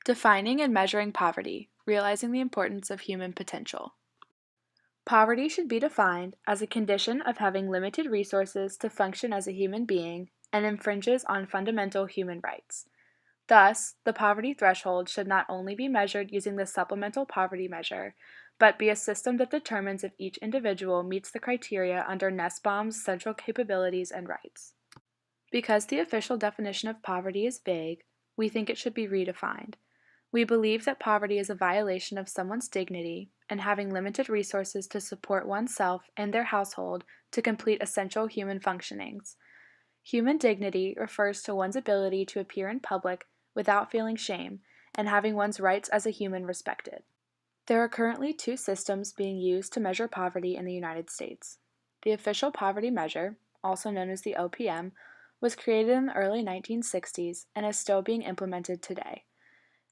Defining and measuring poverty, realizing the importance of human potential. Poverty should be defined as a condition of having limited resources to function as a human being and infringes on fundamental human rights. Thus, the poverty threshold should not only be measured using the supplemental poverty measure, but be a system that determines if each individual meets the criteria under Nussbaum's central capabilities and rights. Because the official definition of poverty is vague, we think it should be redefined. We believe that poverty is a violation of someone's dignity and having limited resources to support oneself and their household to complete essential human functionings. Human dignity refers to one's ability to appear in public without feeling shame and having one's rights as a human respected. There are currently two systems being used to measure poverty in the United States. The official poverty measure, also known as the OPM, was created in the early 1960s and is still being implemented today.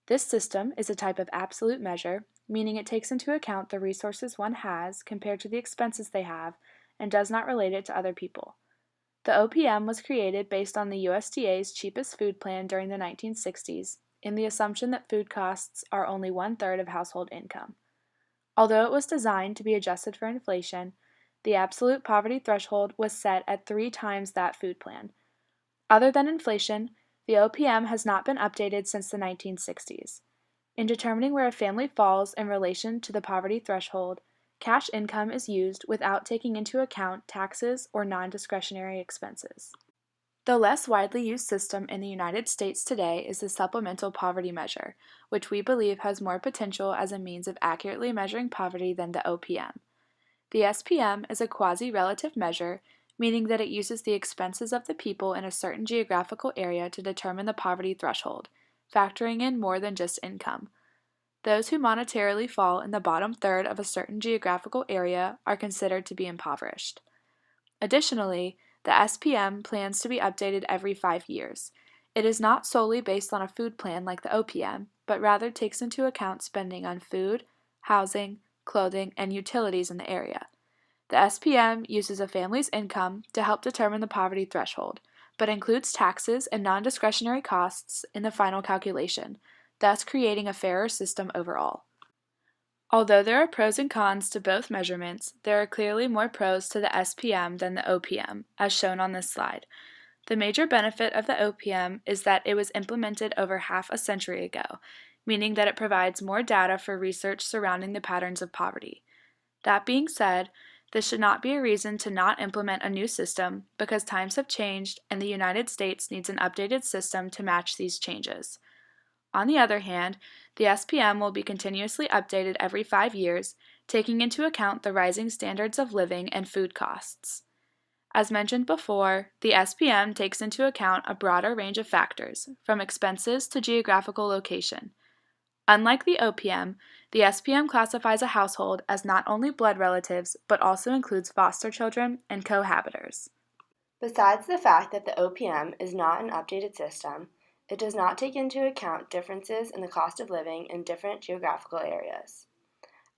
This system is a type of absolute measure, meaning it takes into account the resources one has compared to the expenses they have and does not relate it to other people. The OPM was created based on the USDA's cheapest food plan during the 1960s, in the assumption that food costs are only 1/3 of household income. Although it was designed to be adjusted for inflation, the absolute poverty threshold was set at 3 times that food plan. Other than inflation, the OPM has not been updated since the 1960s. In determining where a family falls in relation to the poverty threshold, cash income is used without taking into account taxes or non-discretionary expenses. The less widely used system in the United States today is the supplemental poverty measure, which we believe has more potential as a means of accurately measuring poverty than the OPM. The SPM is a quasi-relative measure, meaning that it uses the expenses of the people in a certain geographical area to determine the poverty threshold, factoring in more than just income. Those who monetarily fall in the bottom third of a certain geographical area are considered to be impoverished. Additionally, the SPM plans to be updated every 5 years. It is not solely based on a food plan like the OPM, but rather takes into account spending on food, housing, clothing, and utilities in the area. The SPM uses a family's income to help determine the poverty threshold, but includes taxes and non-discretionary costs in the final calculation, thus creating a fairer system overall. Although there are pros and cons to both measurements, there are clearly more pros to the SPM than the OPM, as shown on this slide. The major benefit of the OPM is that it was implemented over half a century ago, meaning that it provides more data for research surrounding the patterns of poverty. That being said, this should not be a reason to not implement a new system because times have changed and the United States needs an updated system to match these changes. On the other hand, the SPM will be continuously updated every 5 years, taking into account the rising standards of living and food costs. As mentioned before, the SPM takes into account a broader range of factors, from expenses to geographical location. Unlike the OPM, the SPM classifies a household as not only blood relatives, but also includes foster children and cohabitors. Besides the fact that the OPM is not an updated system, it does not take into account differences in the cost of living in different geographical areas.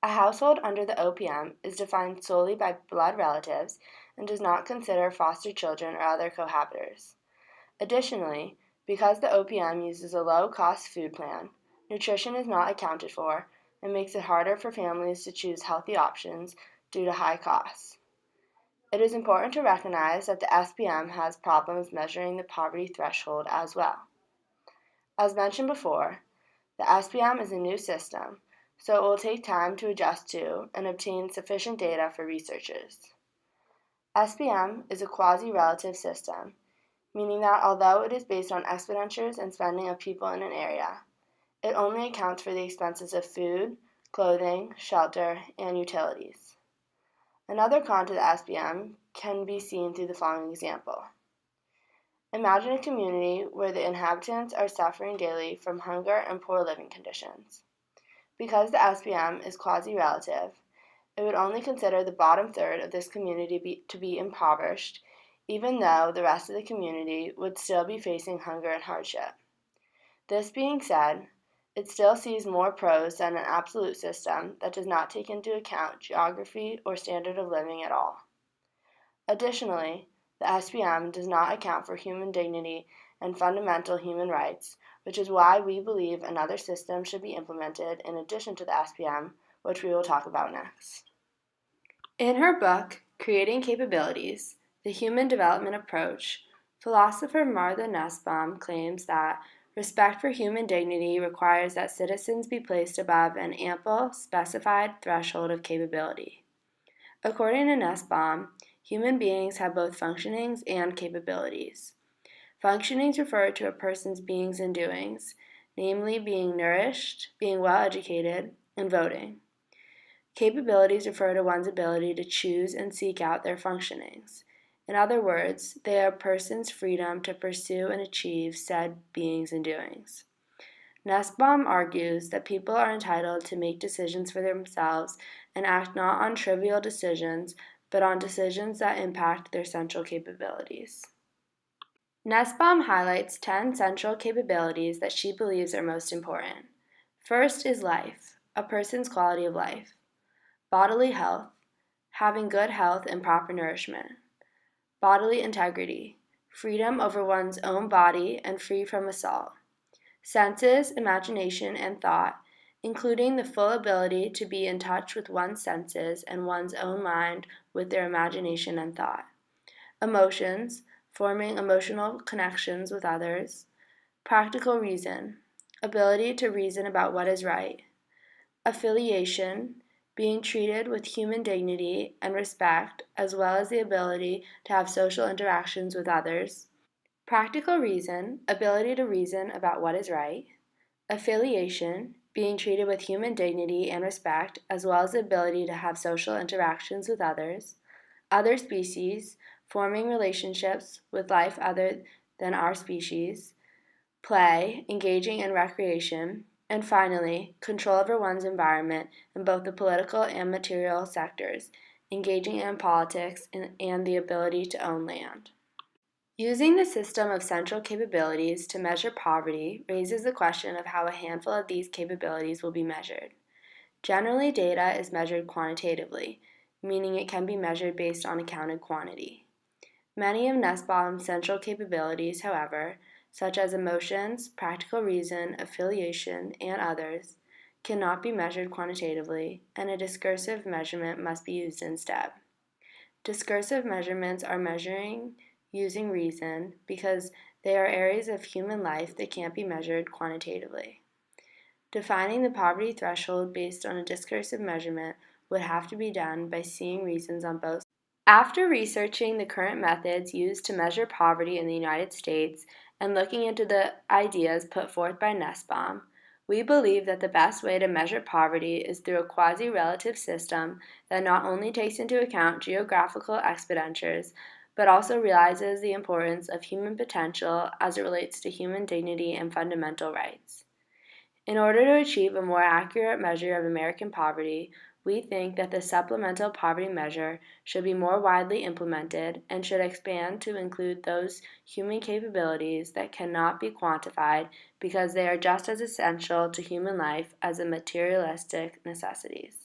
A household under the OPM is defined solely by blood relatives and does not consider foster children or other cohabitors. Additionally, because the OPM uses a low-cost food plan, nutrition is not accounted for and makes it harder for families to choose healthy options due to high costs. It is important to recognize that the SPM has problems measuring the poverty threshold as well. As mentioned before, the SPM is a new system, so it will take time to adjust to and obtain sufficient data for researchers. SPM is a quasi-relative system, meaning that although it is based on expenditures and spending of people in an area, it only accounts for the expenses of food, clothing, shelter, and utilities. Another con to the SPM can be seen through the following example. Imagine a community where the inhabitants are suffering daily from hunger and poor living conditions. Because the SPM is quasi-relative, it would only consider the bottom third of this community to be impoverished, even though the rest of the community would still be facing hunger and hardship. This being said, it still sees more pros than an absolute system that does not take into account geography or standard of living at all. Additionally, the SPM does not account for human dignity and fundamental human rights, which is why we believe another system should be implemented in addition to the SPM, which we will talk about next. In her book, Creating Capabilities, The Human Development Approach, philosopher Martha Nussbaum claims that respect for human dignity requires that citizens be placed above an ample, specified threshold of capability. According to Nussbaum, human beings have both functionings and capabilities. Functionings refer to a person's beings and doings, namely being nourished, being well educated, and voting. Capabilities refer to one's ability to choose and seek out their functionings. In other words, they are a person's freedom to pursue and achieve said beings and doings. Nussbaum argues that people are entitled to make decisions for themselves and act not on trivial decisions, but on decisions that impact their central capabilities. Nussbaum highlights 10 central capabilities that she believes are most important. First is life, a person's quality of life. Bodily health, having good health and proper nourishment. Bodily integrity, freedom over one's own body and free from assault. Senses, imagination, and thought, including the full ability to be in touch with one's senses and one's own mind with their imagination and thought. Emotions, forming emotional connections with others. Practical reason, ability to reason about what is right. Affiliation, being treated with human dignity and respect, as well as the ability to have social interactions with others. Practical reason, ability to reason about what is right. Affiliation, being treated with human dignity and respect, as well as the ability to have social interactions with others. Other species, forming relationships with life other than our species. Play, engaging in recreation. And finally, control over one's environment in both the political and material sectors, engaging in politics and the ability to own land. Using the system of central capabilities to measure poverty raises the question of how a handful of these capabilities will be measured. Generally, data is measured quantitatively, meaning it can be measured based on a counted quantity. Many of Nussbaum's central capabilities, however, such as emotions, practical reason, affiliation, and others, cannot be measured quantitatively, and a discursive measurement must be used instead. Discursive measurements are measuring using reason because they are areas of human life that can't be measured quantitatively. Defining the poverty threshold based on a discursive measurement would have to be done by seeing reasons on both sides. After researching the current methods used to measure poverty in the United States and looking into the ideas put forth by Nussbaum, we believe that the best way to measure poverty is through a quasi-relative system that not only takes into account geographical expenditures, but also realizes the importance of human potential as it relates to human dignity and fundamental rights. In order to achieve a more accurate measure of American poverty, we think that the supplemental poverty measure should be more widely implemented and should expand to include those human capabilities that cannot be quantified because they are just as essential to human life as the materialistic necessities.